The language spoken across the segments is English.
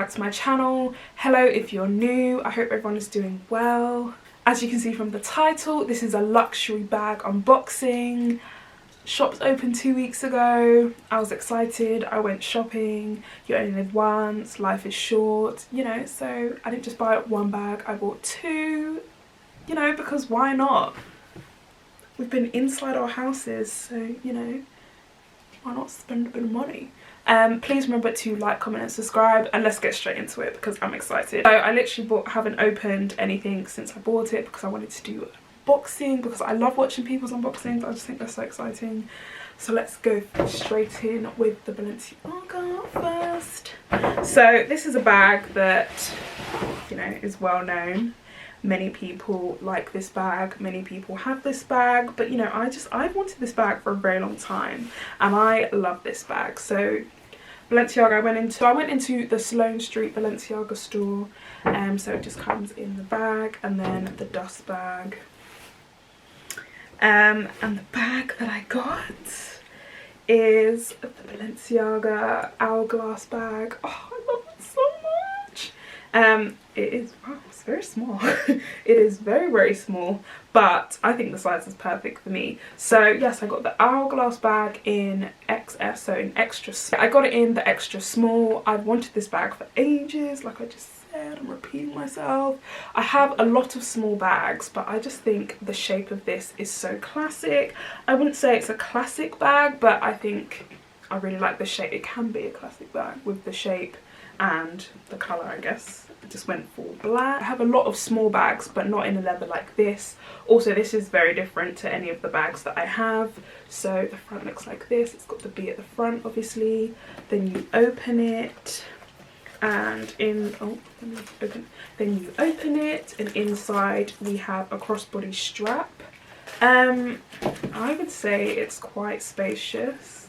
back to my channel. Hello if you're new, I hope everyone is doing well. As you can see from the title, this is a luxury bag unboxing. Shops opened 2 weeks ago. I was excited, I went shopping. You only live once, life is short, you know, so I didn't just buy one bag, I bought two, you know, because why not? We've been inside our houses, so, you know, why not spend a bit of money? Please remember to like, comment and subscribe, and let's get straight into it because I'm excited. So I literally haven't opened anything since I bought it because I wanted to do an unboxing because I love watching people's unboxings. I just think they're so exciting. So let's go straight in with the Balenciaga first. So this is a bag that, you know, is well known. Many people like this bag, many people have this bag, but you know, I've wanted this bag for a very long time and I love this bag. So Balenciaga, I went into the Sloane Street Balenciaga store, so it just comes in the bag and then the dust bag. And the bag that I got is the Balenciaga Hourglass Bag. Oh, I love it so much. It is, wow, it's very small. It is very, very small, but I think the size is perfect for me. So yes, I got the Hourglass bag in XS, so in extra. I got it in the extra small. I've wanted this bag for ages, like I just said, I'm repeating myself. I have a lot of small bags, but I just think the shape of this is so classic. I wouldn't say it's a classic bag, but I think I really like the shape. It can be a classic bag with the shape and the colour, I guess. I just went for black. I have a lot of small bags, but not in a leather like this. Also, this is very different to any of the bags that I have. So the front looks like this. It's got the B at the front, obviously. Then you open it, and then you open it, and inside we have a crossbody strap. I would say it's quite spacious.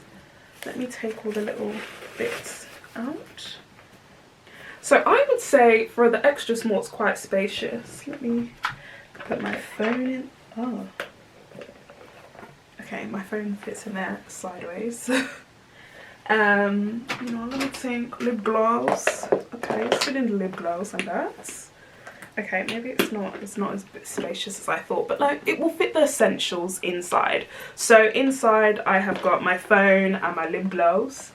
Let me take all the little bits out. So I would say for the extra small, it's quite spacious. Let me put my phone in. Oh, okay, my phone fits in there sideways. You know, let me think. Lip gloss. Okay, let's put in the lip gloss and that. Okay, maybe it's not as spacious as I thought, but like it will fit the essentials inside. So inside I have got my phone and my lip gloss.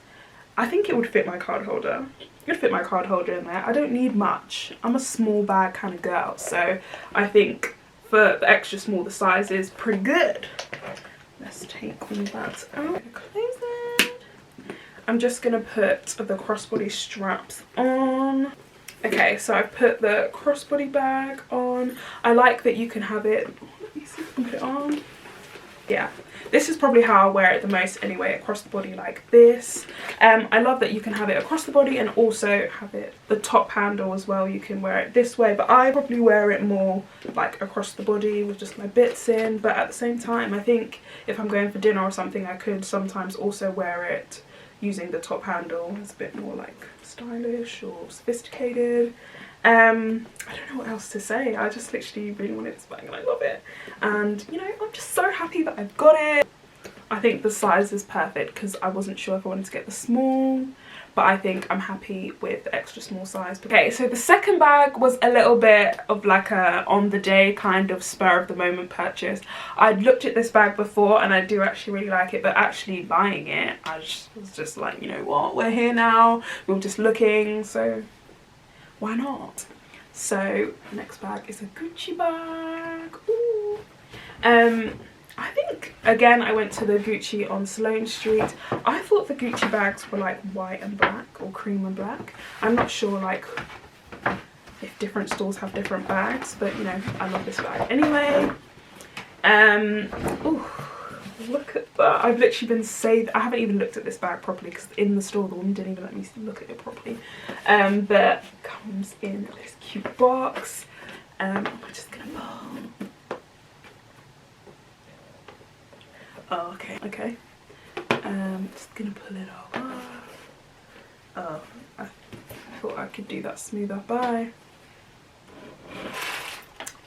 I think it would fit my card holder. It would fit my card holder in there. I don't need much. I'm a small bag kind of girl, so I think for the extra small, the size is pretty good. Let's take all that out. Close it. I'm just gonna put the crossbody straps on. Okay, so I've put the crossbody bag on. I like that you can have it. Let me see if I can put it on. Yeah, this is probably how I wear it the most anyway, across the body like this. I love that you can have it across the body and also have it the top handle as well. You can wear it this way, but I probably wear it more like across the body with just my bits in. But at the same time, I think if I'm going for dinner or something, I could sometimes also wear it using the top handle. It's a bit more like stylish or sophisticated. I don't know what else to say. I just literally really wanted this bag and I love it. And you know, I'm just so happy that I've got it. I think the size is perfect because I wasn't sure if I wanted to get the small, but I think I'm happy with the extra small size. Okay, so the second bag was a little bit of like a on the day kind of spur of the moment purchase. I'd looked at this bag before and I do actually really like it, but actually buying it, I was just like, you know what, we're here now, we were just looking, so why not? So the next bag is a Gucci bag. Ooh. I think again I went to the Gucci on Sloane Street. I thought the Gucci bags were like white and black or cream and black. I'm not sure like if different stores have different bags, but you know, I love this bag anyway. Ooh, look at that. I've literally been saved. I haven't even looked at this bag properly because in the store the woman didn't even let me look at it properly. But it comes in this cute box. I'm just gonna pull. Oh, okay. Just gonna pull it all off. Oh, I thought I could do that smoother. Bye.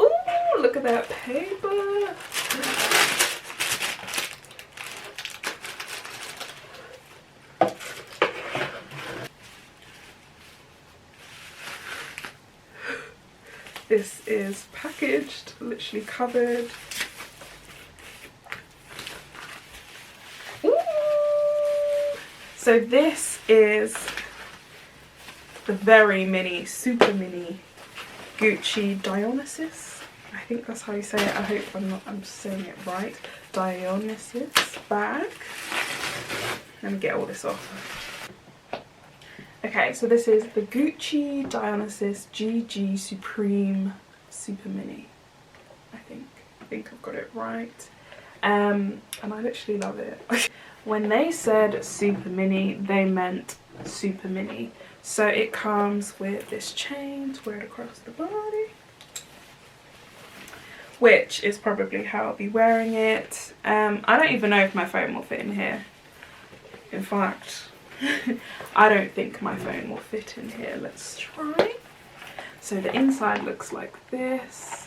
Ooh, look at that paper. this is packaged, literally covered. Ooh. So this is the very mini, super mini Gucci Dionysus. I think that's how you say it. I hope I'm saying it right. Dionysus bag. Let me get all this off. Okay, so this is the Gucci Dionysus GG Supreme Super Mini. I think I've got it right. And I literally love it. When they said super mini, they meant super mini. So it comes with this chain to wear it across the body, which is probably how I'll be wearing it. I don't even know if my phone will fit in here. In fact, I don't think my phone will fit in here. Let's try. So the inside looks like this.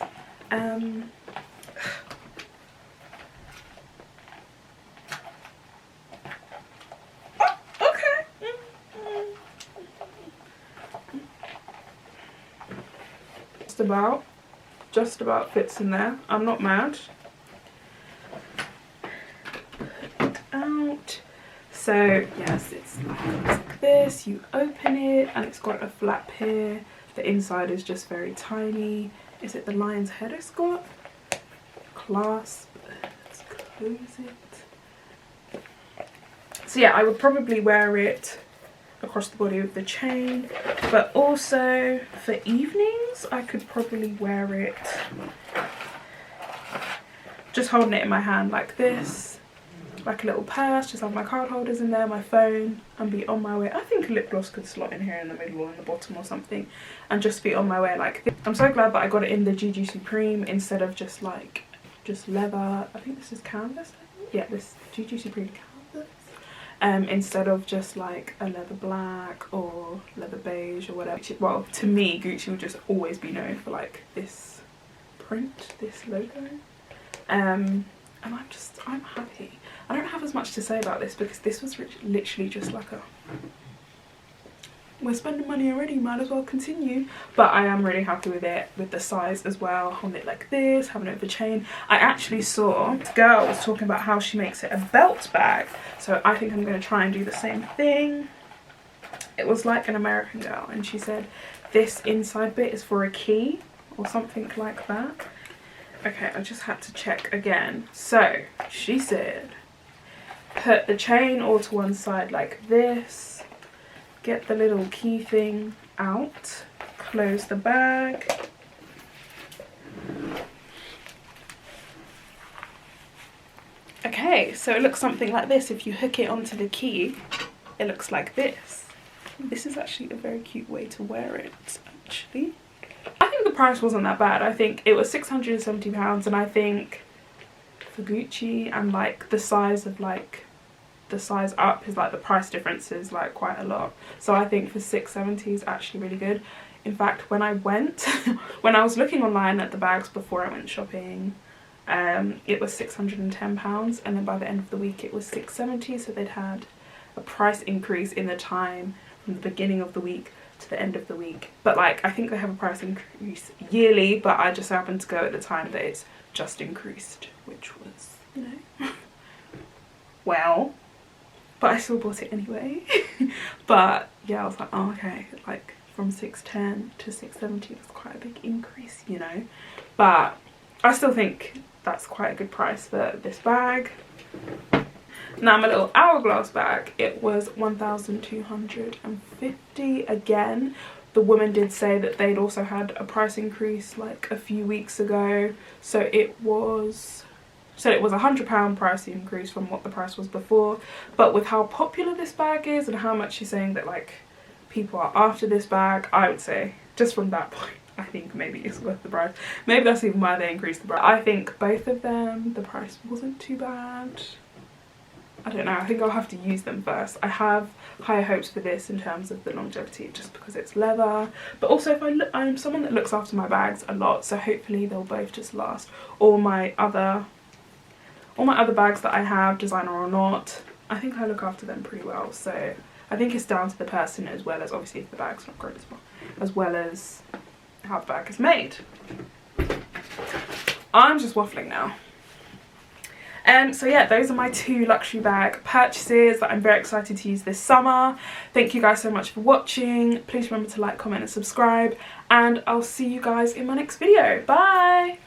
Just about fits in there. I'm not mad. Put it out. So yes, it's like this. You open it and it's got a flap here. The inside is just very tiny. Is it the lion's head it's got? Clasp. Let's close it. So yeah, I would probably wear it across the body with the chain, but also for evenings I could probably wear it just holding it in my hand like this, like a little purse, just have my card holders in there, my phone, and be on my way. I think a lip gloss could slot in here in the middle or in the bottom or something, and just be on my way like this. I'm so glad that I got it in the GG Supreme instead of just leather. I think this is canvas. Yeah, this GG Supreme canvas. Instead of just like a leather black or leather beige or whatever. Well, to me, Gucci will just always be known for like this print, this logo. And I'm happy. I don't have as much to say about this because this was literally just like we're spending money already, might as well continue. But I am really happy with it, with the size as well, holding it like this, having it with a chain. I actually saw this girl was talking about how she makes it a belt bag, so I think I'm going to try and do the same thing. It was like an American girl, and she said this inside bit is for a key or something like that. Okay, I just had to check again. So she said put the chain all to one side like this, get the little key thing out, close the bag, okay, so it looks something like this. If you hook it onto the key, it looks like this. This is actually a very cute way to wear it, actually. I think the price wasn't that bad. I think it was £670, and I think for Gucci and like the size of like the size up is like the price difference is like quite a lot, so I think for £670 is actually really good. In fact, when I went when I was looking online at the bags before I went shopping, it was £610, and then by the end of the week it was £670, so they'd had a price increase in the time from the beginning of the week to the end of the week. But like I think they have a price increase yearly, but I just happened to go at the time that it's just increased, which was, you know, well, but I still bought it anyway. But yeah, I was like, oh okay, like from £610 to £670, that's quite a big increase, you know. But I still think that's quite a good price for this bag. Now my little Hourglass bag, it was £1,250. Again, the woman did say that they'd also had a price increase like a few weeks ago, so it was £100 price increase from what the price was before. But with how popular this bag is and how much she's saying that like people are after this bag, I would say just from that point, I think maybe it's worth the price. Maybe that's even why they increased the price. I think both of them, the price wasn't too bad. I don't know, I think I'll have to use them first. I have higher hopes for this in terms of the longevity, just because it's leather, but also if I'm someone that looks after my bags a lot, so hopefully they'll both just last. All my other bags that I have, designer or not, I think I look after them pretty well. So I think it's down to the person, as well as obviously if the bag's not great as well as how the bag is made. I'm just waffling now. So yeah, those are my 2 luxury bag purchases that I'm very excited to use this summer. Thank you guys so much for watching. Please remember to like, comment and subscribe, and I'll see you guys in my next video. Bye!